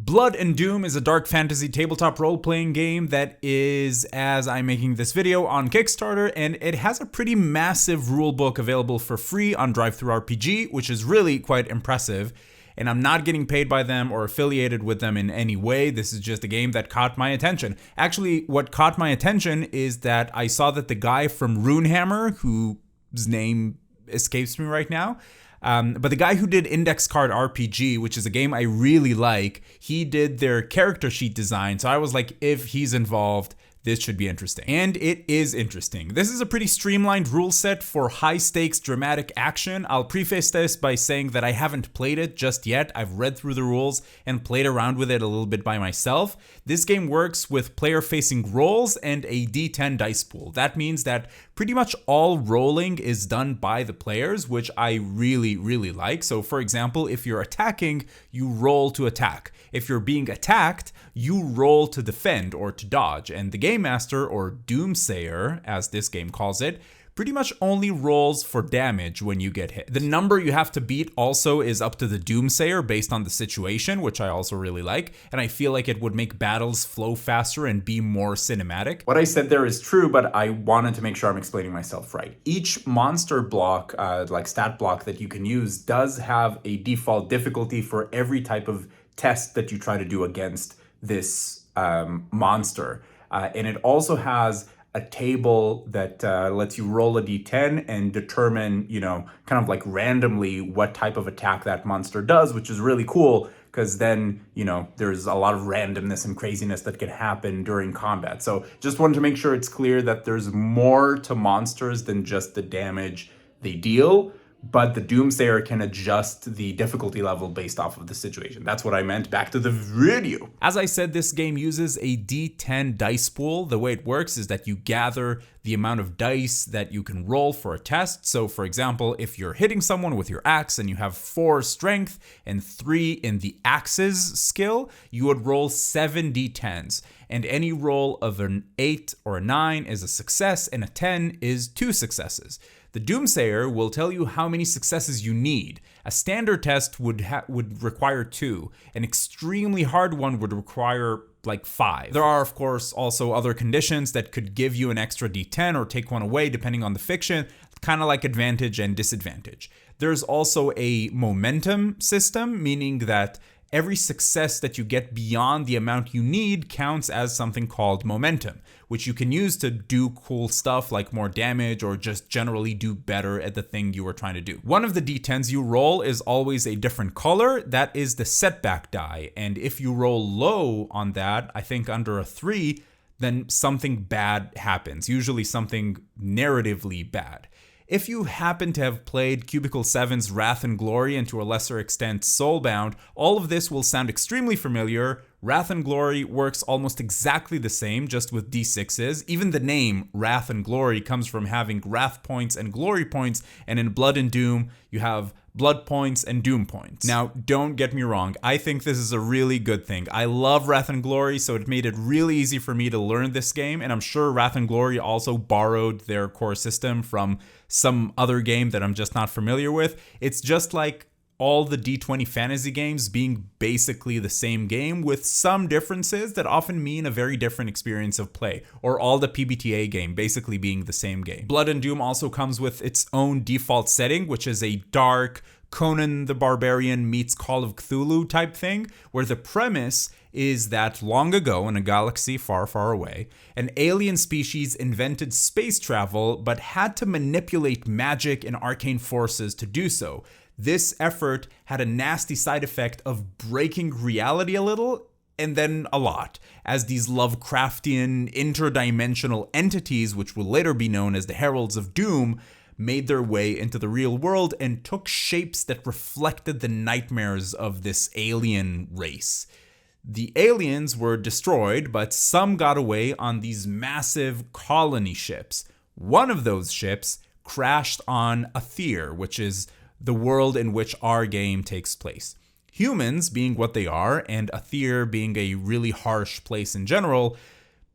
Blood and Doom is a dark fantasy tabletop role-playing game that is, as I'm making this video, on Kickstarter, and it has a pretty massive rulebook available for free on TTRPG, which is really quite impressive. And I'm not getting paid by them or affiliated with them in any way. This is just a game that caught my attention. Actually, what caught my attention is that I saw that the guy from Runehammer, whose name escapes me right now, but the guy who did Index Card RPG, which is a game I really like, he did their character sheet design. So I was like, if he's involved, this should be interesting. And it is interesting. This is a pretty streamlined rule set for high stakes dramatic action. I'll preface this by saying that I haven't played it just yet. I've read through the rules and played around with it a little bit by myself. This game works with player facing rolls and a D10 dice pool. That means that pretty much all rolling is done by the players, which I really, really like. So for example, if you're attacking, you roll to attack. If you're being attacked, you roll to defend or to dodge. And the Game Master, or Doomsayer, as this game calls it, pretty much only rolls for damage when you get hit. The number you have to beat also is up to the Doomsayer based on the situation, which I also really like. And I feel like it would make battles flow faster and be more cinematic. What I said there is true, but I wanted to make sure I'm explaining myself right. Each monster block, like stat block that you can use, does have a default difficulty for every type of test that you try to do against this monster. And it also has a table that lets you roll a d10 and determine, kind of like randomly what type of attack that monster does, which is really cool because then, there's a lot of randomness and craziness that can happen during combat. So just wanted to make sure it's clear that there's more to monsters than just the damage they deal. But the Doomsayer can adjust the difficulty level based off of the situation. That's what I meant. Back to the video. As I said, this game uses a D10 dice pool. The way it works is that you gather the amount of dice that you can roll for a test. So for example, if you're hitting someone with your axe and you have 4 strength and 3 in the axes skill, you would roll 7 D10s. And any roll of an 8 or a 9 is a success, and a 10 is 2 successes. The Doomsayer will tell you how many successes you need. A standard test would require 2. An extremely hard one would require like 5. There are, of course, also other conditions that could give you an extra D10 or take one away depending on the fiction, kind of like advantage and disadvantage. There's also a momentum system, meaning that every success that you get beyond the amount you need counts as something called momentum, which you can use to do cool stuff like more damage or just generally do better at the thing you were trying to do. One of the d10s you roll is always a different color. That is the setback die. And if you roll low on that, I think under a 3, then something bad happens, usually something narratively bad. If you happen to have played Cubicle 7's Wrath and Glory and to a lesser extent Soulbound, all of this will sound extremely familiar. Wrath and Glory works almost exactly the same, just with d6s. Even the name Wrath and Glory comes from having wrath points and glory points, and in Blood and Doom, you have blood points and doom points. Now, don't get me wrong, I think this is a really good thing. I love Wrath and Glory, so it made it really easy for me to learn this game, and I'm sure Wrath and Glory also borrowed their core system from some other game that I'm just not familiar with. It's just like all the D20 fantasy games being basically the same game with some differences that often mean a very different experience of play, or all the PBTA game basically being the same game. Blood and Doom also comes with its own default setting, which is a dark Conan the Barbarian meets Call of Cthulhu type thing, where the premise is that long ago in a galaxy far, far away, an alien species invented space travel but had to manipulate magic and arcane forces to do so. This effort had a nasty side effect of breaking reality a little, and then a lot, as these Lovecraftian interdimensional entities, which will later be known as the Heralds of Doom, made their way into the real world and took shapes that reflected the nightmares of this alien race. The aliens were destroyed, but some got away on these massive colony ships. One of those ships crashed on Aether, which is the world in which our game takes place. Humans, being what they are, and Aether being a really harsh place in general,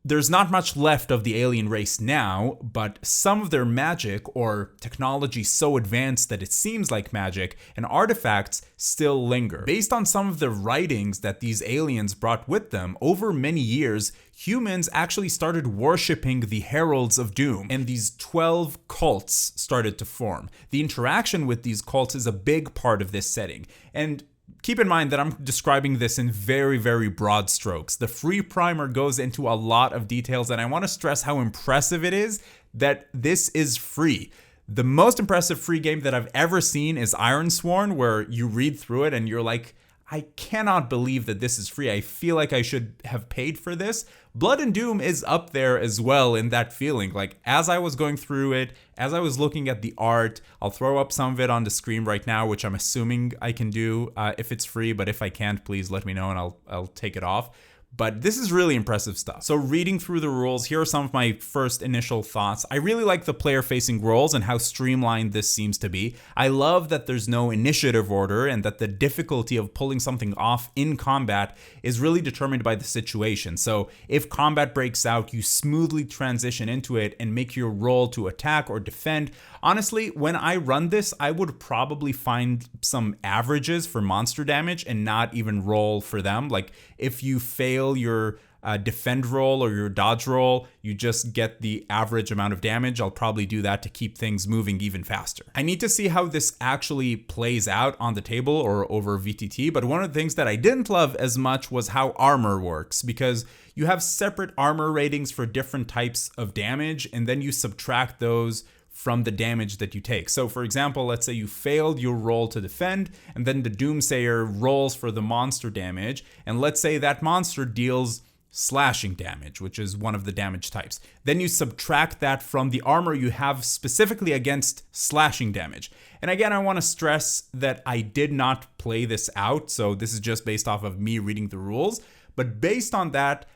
There's not much left of the alien race now, but some of their magic or technology so advanced that it seems like magic and artifacts still linger. Based on some of the writings that these aliens brought with them, over many years, humans actually started worshipping the Heralds of Doom, and these 12 cults started to form. The interaction with these cults is a big part of this setting, and keep in mind that I'm describing this in very, very broad strokes. The free primer goes into a lot of details, and I want to stress how impressive it is that this is free. The most impressive free game that I've ever seen is Ironsworn, where you read through it and you're like, I cannot believe that this is free. I feel like I should have paid for this. Blood and Doom is up there as well in that feeling. Like, as I was going through it, as I was looking at the art, I'll throw up some of it on the screen right now, which I'm assuming I can do if it's free. But if I can't, please let me know and I'll take it off. But this is really impressive stuff. So reading through the rules, here are some of my first initial thoughts. I really like the player-facing roles and how streamlined this seems to be. I love that there's no initiative order and that the difficulty of pulling something off in combat is really determined by the situation. So if combat breaks out, you smoothly transition into it and make your roll to attack or defend. Honestly, when I run this, I would probably find some averages for monster damage and not even roll for them. Like, if you fail your defend roll or your dodge roll, you just get the average amount of damage. I'll probably do that to keep things moving even faster. I need to see how this actually plays out on the table or over VTT, but one of the things that I didn't love as much was how armor works, because you have separate armor ratings for different types of damage, and then you subtract those from the damage that you take. So for example, let's say you failed your roll to defend, and then the Doomsayer rolls for the monster damage, and let's say that monster deals slashing damage, which is one of the damage types. Then you subtract that from the armor you have specifically against slashing damage. And again, I want to stress that I did not play this out, so this is just based off of me reading the rules, but based on that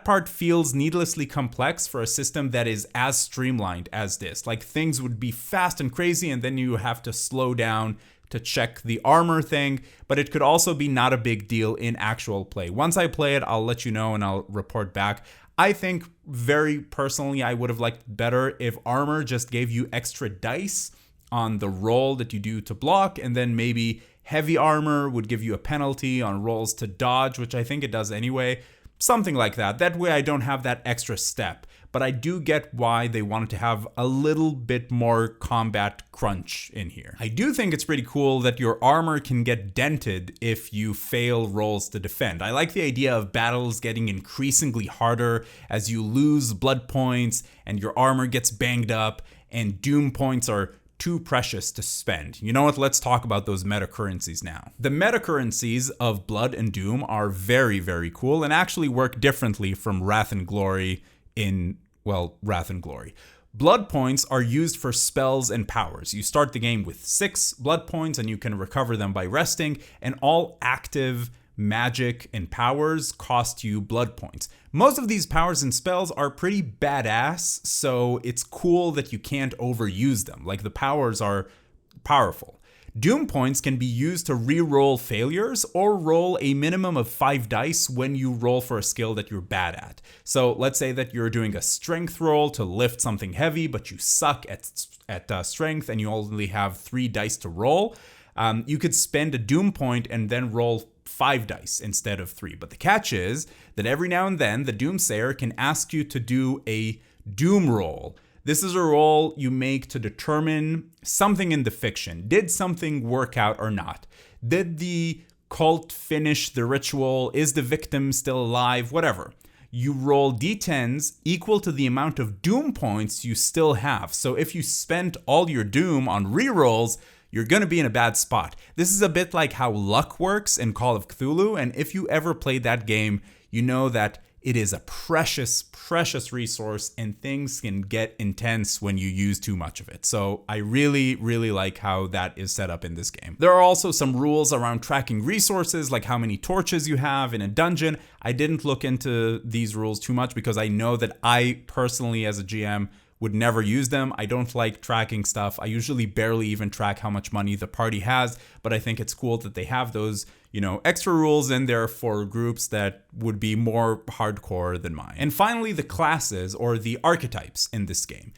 part feels needlessly complex for a system that is as streamlined as this. Like, things would be fast and crazy, and then you have to slow down to check the armor thing, but it could also be not a big deal in actual play. Once I play it, I'll let you know and I'll report back. I think very personally, I would have liked better if armor just gave you extra dice on the roll that you do to block, and then maybe heavy armor would give you a penalty on rolls to dodge, which I think it does anyway. Something like that. That way I don't have that extra step. But I do get why they wanted to have a little bit more combat crunch in here. I do think it's pretty cool that your armor can get dented if you fail rolls to defend. I like the idea of battles getting increasingly harder as you lose blood points and your armor gets banged up and doom points are too precious to spend. You know what? Let's talk about those meta currencies now. The meta currencies of Blood and Doom are very, very cool and actually work differently from Wrath and Glory in, well, Wrath and Glory. Blood points are used for spells and powers. You start the game with 6 blood points and you can recover them by resting, and all active magic and powers cost you blood points. Most of these powers and spells are pretty badass, so it's cool that you can't overuse them. Like, the powers are powerful. Doom points can be used to re-roll failures or roll a minimum of 5 dice when you roll for a skill that you're bad at. So let's say that you're doing a strength roll to lift something heavy, but you suck at strength and you only have 3 dice to roll. You could spend a Doom point and then roll 5 dice instead of 3. But the catch is that every now and then the Doomsayer can ask you to do a Doom roll. This is a roll you make to determine something in the fiction. Did something work out or not? Did the cult finish the ritual? Is the victim still alive? Whatever. You roll d10s equal to the amount of Doom points you still have. So if you spent all your Doom on rerolls, you're going to be in a bad spot. This is a bit like how luck works in Call of Cthulhu, and if you ever played that game, you know that it is a precious, precious resource, and things can get intense when you use too much of it. So I really, really like how that is set up in this game. There are also some rules around tracking resources, like how many torches you have in a dungeon. I didn't look into these rules too much because I know that I personally, as a GM, would never use them. I don't like tracking stuff. I usually barely even track how much money the party has, but I think it's cool that they have those, extra rules in there for groups that would be more hardcore than mine. And finally, the classes or the archetypes in this game.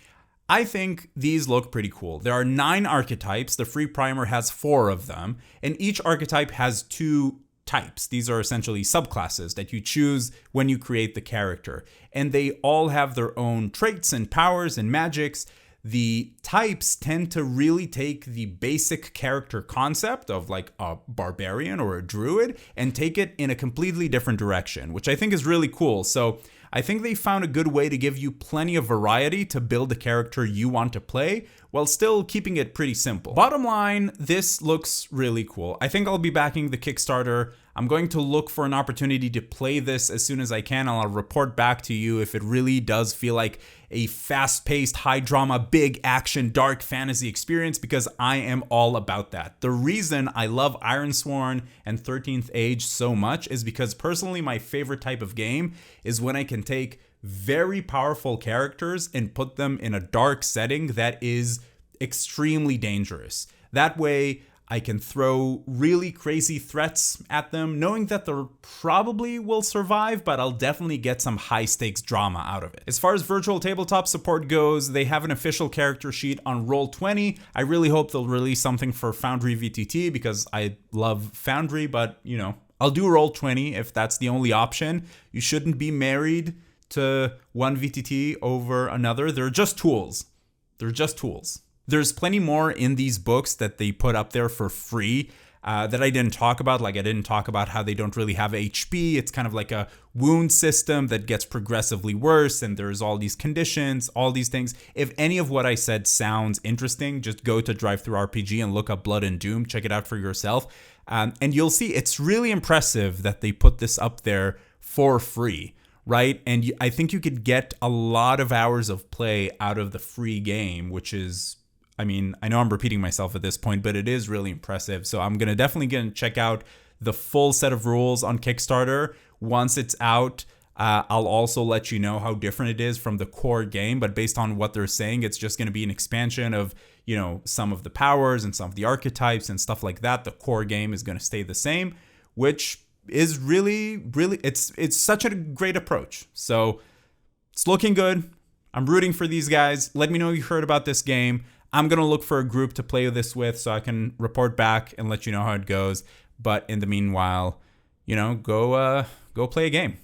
I think these look pretty cool. There are 9 archetypes. The free primer has 4 of them, and each archetype has 2 types. These are essentially subclasses that you choose when you create the character, and they all have their own traits and powers and magics. The types tend to really take the basic character concept of like a barbarian or a druid and take it in a completely different direction, which I think is really cool. So I think they found a good way to give you plenty of variety to build the character you want to play while still keeping it pretty simple. Bottom line, this looks really cool. I think I'll be backing the Kickstarter. I'm going to look for an opportunity to play this as soon as I can. I'll report back to you if it really does feel like a fast-paced, high-drama, big action, dark fantasy experience, because I am all about that. The reason I love Ironsworn and 13th Age so much is because personally my favorite type of game is when I can take very powerful characters and put them in a dark setting that is extremely dangerous. That way, I can throw really crazy threats at them, knowing that they probably will survive, but I'll definitely get some high stakes drama out of it. As far as virtual tabletop support goes, they have an official character sheet on Roll20. I really hope they'll release something for Foundry VTT because I love Foundry, but I'll do Roll20 if that's the only option. You shouldn't be married to one VTT over another. They're just tools. There's plenty more in these books that they put up there for free that I didn't talk about. Like I didn't talk about how they don't really have HP. It's kind of like a wound system that gets progressively worse, and there's all these conditions, all these things. If any of what I said sounds interesting, just go to DriveThruRPG and look up Blood and Doom. Check it out for yourself. And you'll see it's really impressive that they put this up there for free, right? And I think you could get a lot of hours of play out of the free game, which is, I know I'm repeating myself at this point, but it is really impressive. So I'm going to definitely check out the full set of rules on Kickstarter. Once it's out, I'll also let you know how different it is from the core game. But based on what they're saying, it's just going to be an expansion of, some of the powers and some of the archetypes and stuff like that. The core game is going to stay the same, which is really, it's such a great approach. So it's looking good. I'm rooting for these guys. Let me know you heard about this game. I'm going to look for a group to play this with so I can report back and let you know how it goes. But in the meanwhile, go play a game.